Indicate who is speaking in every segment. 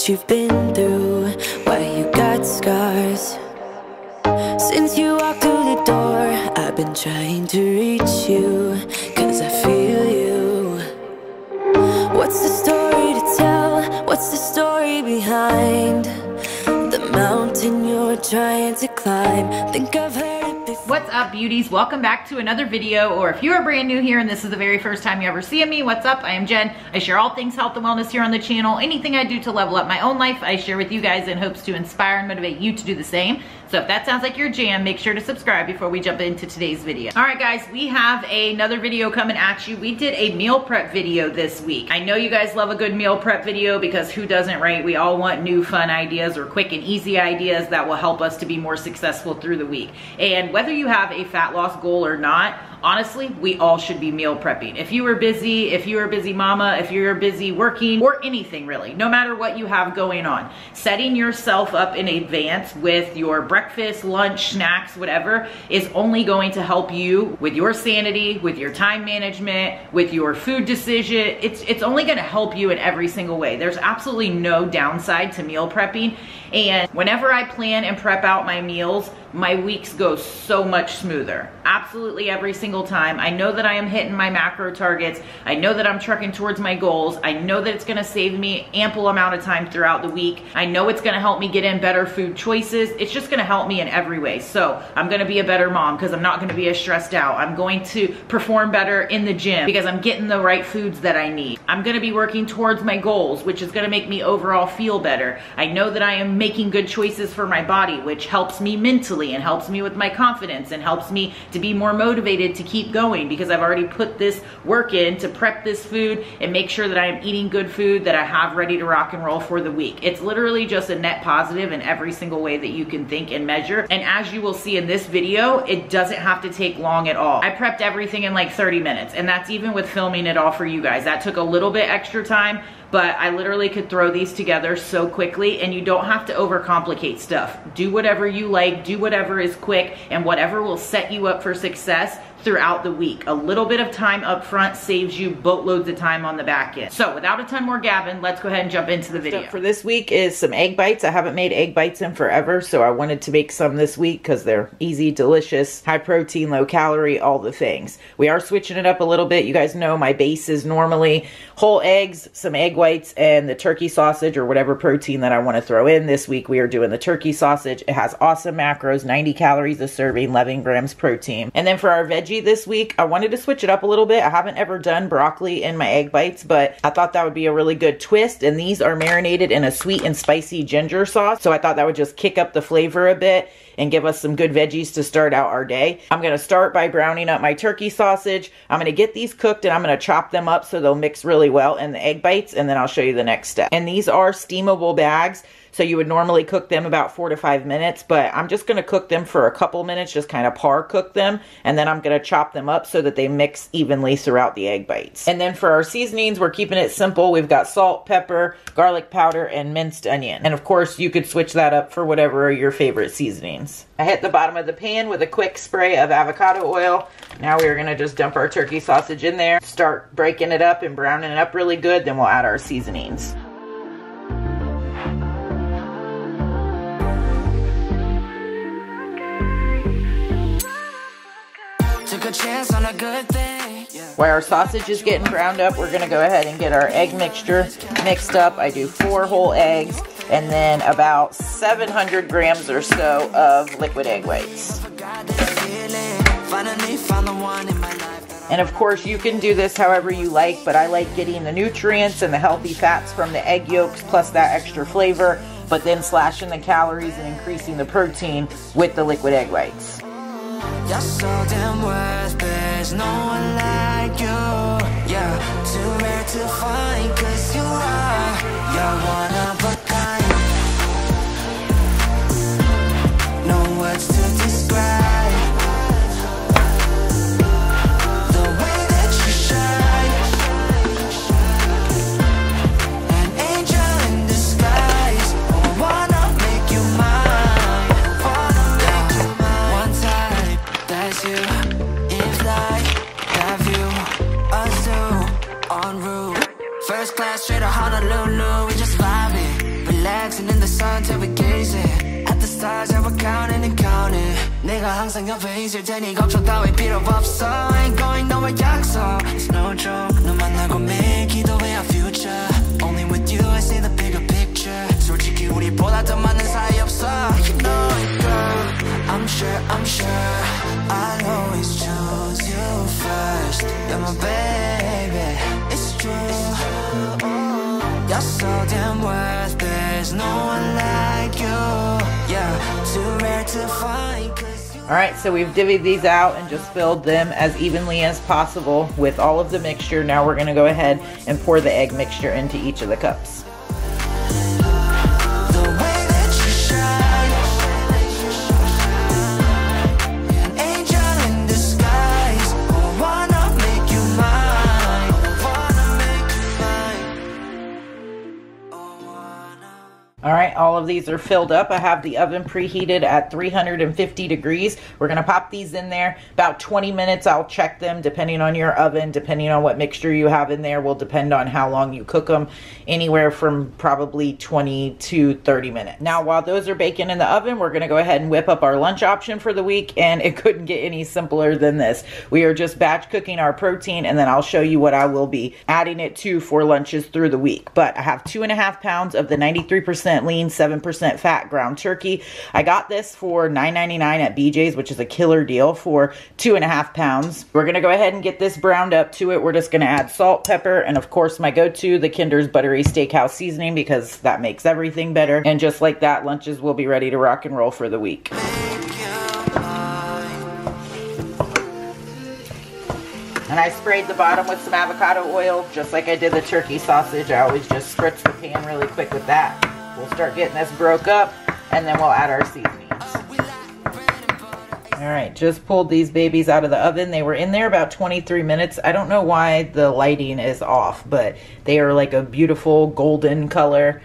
Speaker 1: what you've been through, why you got scars. Since you walked through the door, I've been trying to reach you, 'cause I feel you. What's the story to tell? What's the story behind the mountain you're trying to climb? Think I've heard it before.
Speaker 2: What's up, beauties? Welcome back to another video, or if you are brand new here and this is the very first time you ever see me, what's up? I am Jen. I share all things health and wellness here on the channel. Anything I do to level up my own life, I share with you guys in hopes to inspire and motivate you to do the same. So if that sounds like your jam, make sure to subscribe before we jump into today's video. All right, guys, we have another video coming at you. We did a meal prep video this week. I know you guys love a good meal prep video, because who doesn't, right? We all want new fun ideas or quick and easy ideas that will help us to be more successful through the week. And whether you have a fat loss goal or not, honestly, we all should be meal prepping. If you are busy, if you're a busy mama, if you're busy working, or anything really, no matter what you have going on, setting yourself up in advance with your breakfast, lunch, snacks, whatever, is only going to help you with your sanity, with your time management, with your food decision. It's only gonna help you in every single way. There's absolutely no downside to meal prepping. And whenever I plan and prep out my meals, my weeks go so much smoother. Absolutely every single time. I know that I am hitting my macro targets. I know that I'm trucking towards my goals. I know that it's gonna save me ample amount of time throughout the week. I know it's gonna help me get in better food choices. It's just gonna help me in every way. So I'm gonna be a better mom because I'm not gonna be as stressed out. I'm going to perform better in the gym because I'm getting the right foods that I need. I'm gonna be working towards my goals, which is gonna make me overall feel better. I know that I am making good choices for my body, which helps me mentally and helps me with my confidence and helps me to be more motivated to keep going, because I've already put this work in to prep this food and make sure that I am eating good food that I have ready to rock and roll for the week. It's literally just a net positive in every single way that you can think and measure. And as you will see in this video, it doesn't have to take long at all. I prepped everything in like 30 minutes, and that's even with filming it all for you guys. That took a little bit extra time, but I literally could throw these together so quickly, and you don't have to overcomplicate stuff. Do whatever you like, do whatever is quick, and whatever will set you up for success throughout the week. A little bit of time up front saves you boatloads of time on the back end. So without a ton more gabbing, let's go ahead and jump into the video. For this week is some egg bites. I haven't made egg bites in forever, so I wanted to make some this week because they're easy, delicious, high protein, low calorie, all the things. We are switching it up a little bit. You guys know my base is normally whole eggs, some egg whites, and the turkey sausage or whatever protein that I want to throw in. This week we are doing the turkey sausage. It has awesome macros, 90 calories a serving, 11 grams protein. And then for our veggie this week, I wanted to switch it up a little bit. I haven't ever done broccoli in my egg bites, but I thought that would be a really good twist. And these are marinated in a sweet and spicy ginger sauce, so I thought that would just kick up the flavor a bit and give us some good veggies to start out our day. I'm gonna start by browning up my turkey sausage. I'm gonna get these cooked and I'm gonna chop them up so they'll mix really well in the egg bites, and then I'll show you the next step. And these are steamable bags, so you would normally cook them about 4 to 5 minutes, but I'm just gonna cook them for a couple minutes, just kind of par cook them, and then I'm gonna chop them up so that they mix evenly throughout the egg bites. And then for our seasonings, we're keeping it simple. We've got salt, pepper, garlic powder, and minced onion. And of course, you could switch that up for whatever are your favorite seasonings. I hit the bottom of the pan with a quick spray of avocado oil. Now we're gonna just dump our turkey sausage in there, start breaking it up and browning it up really good, then we'll add our seasonings.
Speaker 3: Took a chance on a good thing.
Speaker 2: While our sausage is getting browned up, we're gonna go ahead and get our egg mixture mixed up. I do 4 whole eggs and then about 700 grams or so of liquid egg whites. And of course, you can do this however you like, but I like getting the nutrients and the healthy fats from the egg yolks plus that extra flavor, but then slashing the calories and increasing the protein with the liquid egg whites.
Speaker 3: You're so damn worth, there's no one like you. Yeah, too rare to find, 'cause you are, you're one of a kind. No words to describe the way that you shine. An angel in disguise. I wanna make you mine. Wanna make you mine. One time, that's you. If like that view, us two en route. First class straight to Honolulu, we just vibing. relaxing in the sun till we gazing at the stars that we're counting and counting. 내가 항상 옆에 있을 테니 걱정 따위 필요 없어. Ain't going nowhere 약속. It's no joke. 너 만나고 매일 기도해 our future. Only with you I see the bigger picture. 솔직히 우리보다 더 많은 사이 없어. You know it, girl. I'm sure I'll always choose you first. You're my baby. It's true. You're so damn worth. There's no one like you. Yeah, too rare to find.
Speaker 2: Alright, so we've divvied these out and just filled them as evenly as possible with all of the mixture. Now we're going to go ahead and pour the egg mixture into each of the cups. Alright, all of these are filled up. I have the oven preheated at 350 degrees. We're going to pop these in there. About 20 minutes, I'll check them depending on your oven, depending on what mixture you have in there will depend on how long you cook them. Anywhere from probably 20 to 30 minutes. Now, while those are baking in the oven, we're going to go ahead and whip up our lunch option for the week, and it couldn't get any simpler than this. We are just batch cooking our protein, and then I'll show you what I will be adding it to for lunches through the week. But I have 2.5 pounds of the 93% lean, 7% fat ground turkey. I got this for $9.99 at BJ's, which is a killer deal for 2.5 pounds. We're gonna go ahead and get this browned up to it. We're just gonna add salt, pepper, and of course my go-to, the Kinder's Buttery Steakhouse seasoning, because that makes everything better. And just like that, lunches will be ready to rock and roll for the week. And I sprayed the bottom with some avocado oil, just like I did the turkey sausage. I always just spritz the pan really quick with that. We'll start getting this broke up, and then we'll add our seasonings. Alright, just pulled these babies out of the oven. They were in there about 23 minutes. I don't know why the lighting is off, but they are like a beautiful golden color,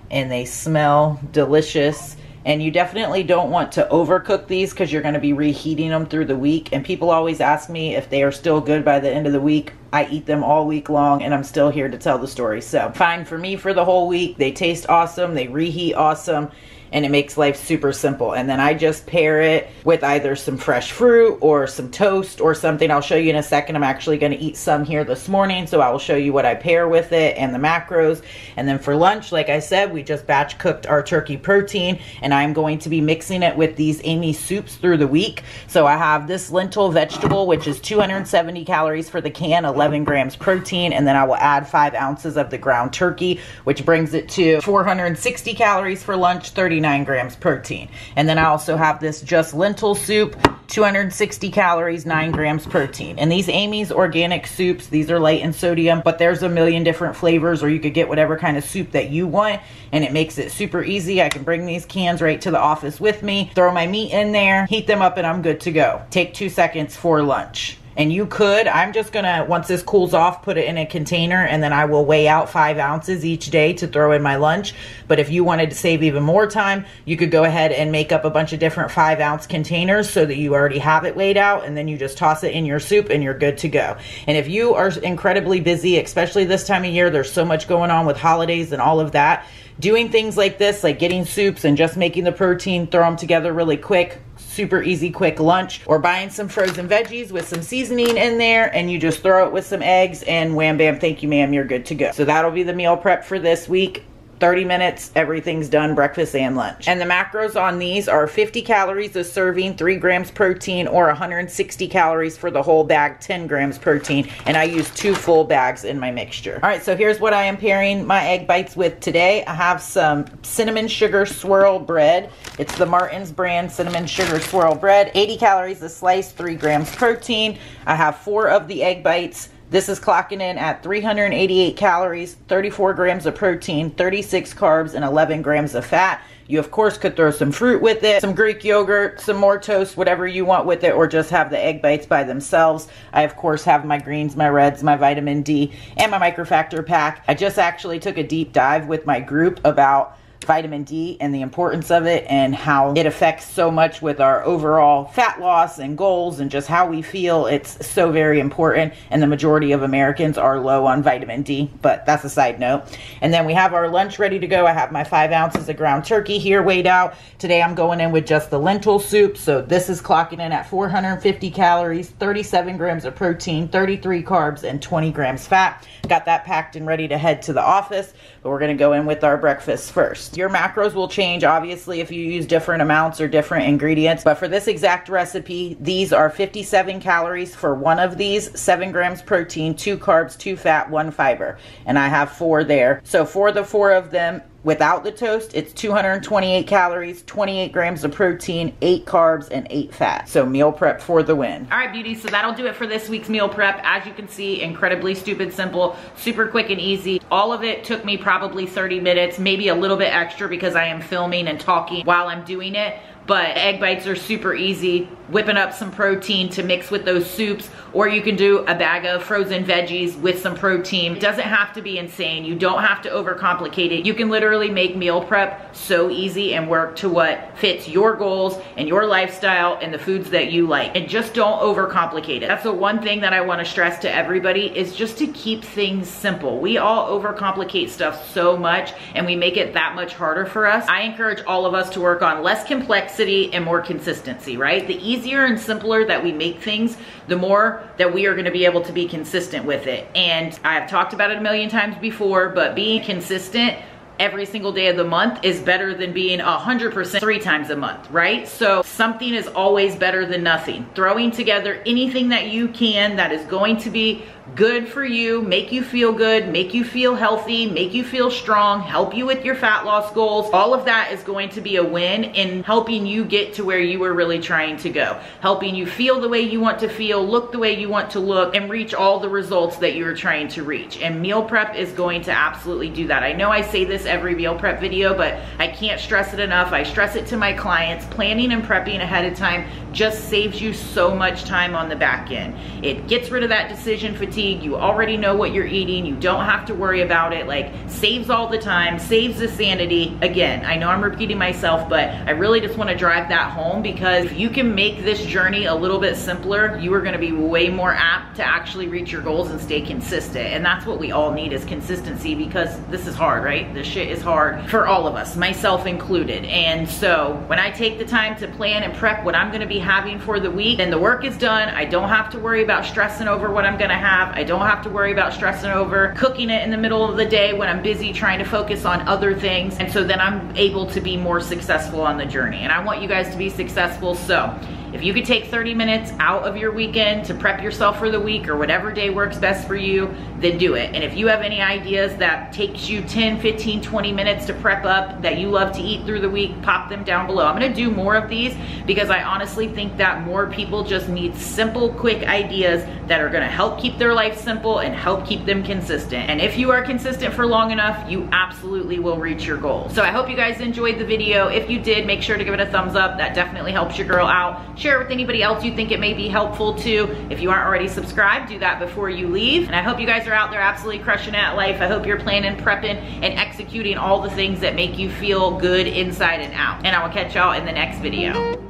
Speaker 2: and they smell delicious. And you definitely don't want to overcook these because you're going to be reheating them through the week. And people always ask me if they are still good by the end of the week. I eat them all week long and I'm still here to tell the story. So fine for me for the whole week. They taste awesome. They reheat awesome. And it makes life super simple. And then I just pair it with either some fresh fruit or some toast or something. I'll show you in a second. I'm actually going to eat some here this morning, so I will show you what I pair with it and the macros. And then for lunch, like I said, we just batch cooked our turkey protein, and I'm going to be mixing it with these Amy soups through the week. So I have this lentil vegetable, which is 270 calories for the can, 11 grams protein, and then I will add 5 ounces of the ground turkey, which brings it to 460 calories for lunch, 39 grams protein. And then I also have this just lentil soup, 260 calories, 9 grams protein. And these Amy's organic soups, these are light in sodium, but there's a million different flavors, or you could get whatever kind of soup that you want, and it makes it super easy. I can bring these cans right to the office with me, throw my meat in there, heat them up, and I'm good to go. Take 2 seconds for lunch. And you could, I'm just gonna, once this cools off, put it in a container, and then I will weigh out 5 ounces each day to throw in my lunch. But if you wanted to save even more time, you could go ahead and make up a bunch of different 5-ounce containers so that you already have it weighed out, and then you just toss it in your soup and you're good to go. And if you are incredibly busy, especially this time of year, there's so much going on with holidays and all of that, doing things like this, like getting soups and just making the protein, throw them together really quick, super easy, quick lunch, or buying some frozen veggies with some seasoning in there, and you just throw it with some eggs, and wham bam, thank you ma'am, you're good to go. So that'll be the meal prep for this week. 30 minutes, everything's done, breakfast and lunch. And the macros on these are 50 calories a serving, 3 grams protein, or 160 calories for the whole bag, 10 grams protein. And I use 2 full bags in my mixture. All right, so here's what I am pairing my egg bites with today. I have some cinnamon sugar swirl bread. It's the Martin's brand cinnamon sugar swirl bread. 80 calories a slice, 3 grams protein. I have 4 of the egg bites. This is clocking in at 388 calories, 34 grams of protein, 36 carbs, and 11 grams of fat. You, of course, could throw some fruit with it, some Greek yogurt, some more toast, whatever you want with it, or just have the egg bites by themselves. I, of course, have my greens, my reds, my vitamin D, and my microfactor pack. I just actually took a deep dive with my group about vitamin D and the importance of it and how it affects so much with our overall fat loss and goals and just how we feel. It's so very important, and the majority of Americans are low on vitamin D, but that's a side note. And then we have our lunch ready to go. I have my 5 ounces of ground turkey here weighed out. Today I'm going in with just the lentil soup, so this is clocking in at 450 calories, 37 grams of protein, 33 carbs, and 20 grams fat. Got that packed and ready to head to the office, but we're going to go in with our breakfast first. Your macros will change obviously if you use different amounts or different ingredients, but for this exact recipe, these are 57 calories for one of these, 7 grams protein, 2 carbs, 2 fat, 1 fiber, and I have 4 there. So for the 4 of them, without the toast, it's 228 calories, 28 grams of protein, 8 carbs, and 8 fat. So meal prep for the win. All right, beauties, so that'll do it for this week's meal prep. As you can see, incredibly stupid simple, super quick and easy. All of it took me probably 30 minutes, maybe a little bit extra because I am filming and talking while I'm doing it. But egg bites are super easy. Whipping up some protein to mix with those soups, or you can do a bag of frozen veggies with some protein. It doesn't have to be insane. You don't have to overcomplicate it. You can literally make meal prep so easy and work to what fits your goals and your lifestyle and the foods that you like. And just don't overcomplicate it. That's the one thing that I want to stress to everybody, is just to keep things simple. We all overcomplicate stuff so much and we make it that much harder for us. I encourage all of us to work on less complexity and more consistency, right? The easier and simpler that we make things, the more that we are going to be able to be consistent with it. And I've talked about it a million times before, but being consistent every single day of the month is better than being 100% 3 times a month, right? So something is always better than nothing. Throwing together anything that you can that is going to be good for you, make you feel good, make you feel healthy, make you feel strong, help you with your fat loss goals. All of that is going to be a win in helping you get to where you were really trying to go, helping you feel the way you want to feel, look the way you want to look, and reach all the results that you're trying to reach. And meal prep is going to absolutely do that. I know I say this every meal prep video, but I can't stress it enough. I stress it to my clients. Planning and prepping ahead of time just saves you so much time on the back end. It gets rid of that decision fatigue. You already know what you're eating. You don't have to worry about it. Like, saves all the time, saves the sanity. Again, I know I'm repeating myself, but I really just want to drive that home, because if you can make this journey a little bit simpler, you are going to be way more apt to actually reach your goals and stay consistent. And that's what we all need, is consistency, because this is hard, right? This shit is hard for all of us, myself included. And so when I take the time to plan and prep what I'm going to be having for the week, and the work is done, I don't have to worry about stressing over what I'm going to have. I don't have to worry about stressing over cooking it in the middle of the day when I'm busy trying to focus on other things. And so then I'm able to be more successful on the journey. And I want you guys to be successful. So if you could take 30 minutes out of your weekend to prep yourself for the week, or whatever day works best for you, then do it. And if you have any ideas that takes you 10, 15, 20 minutes to prep up that you love to eat through the week, pop them down below. I'm gonna do more of these because I honestly think that more people just need simple, quick ideas that are gonna help keep their life simple and help keep them consistent. And if you are consistent for long enough, you absolutely will reach your goals. So I hope you guys enjoyed the video. If you did, make sure to give it a thumbs up. That definitely helps your girl out. Share it with anybody else you think it may be helpful to. If you aren't already subscribed, do that before you leave. And I hope you guys are out there absolutely crushing it at life. I hope you're planning, prepping, and executing all the things that make you feel good inside and out. And I will catch y'all in the next video.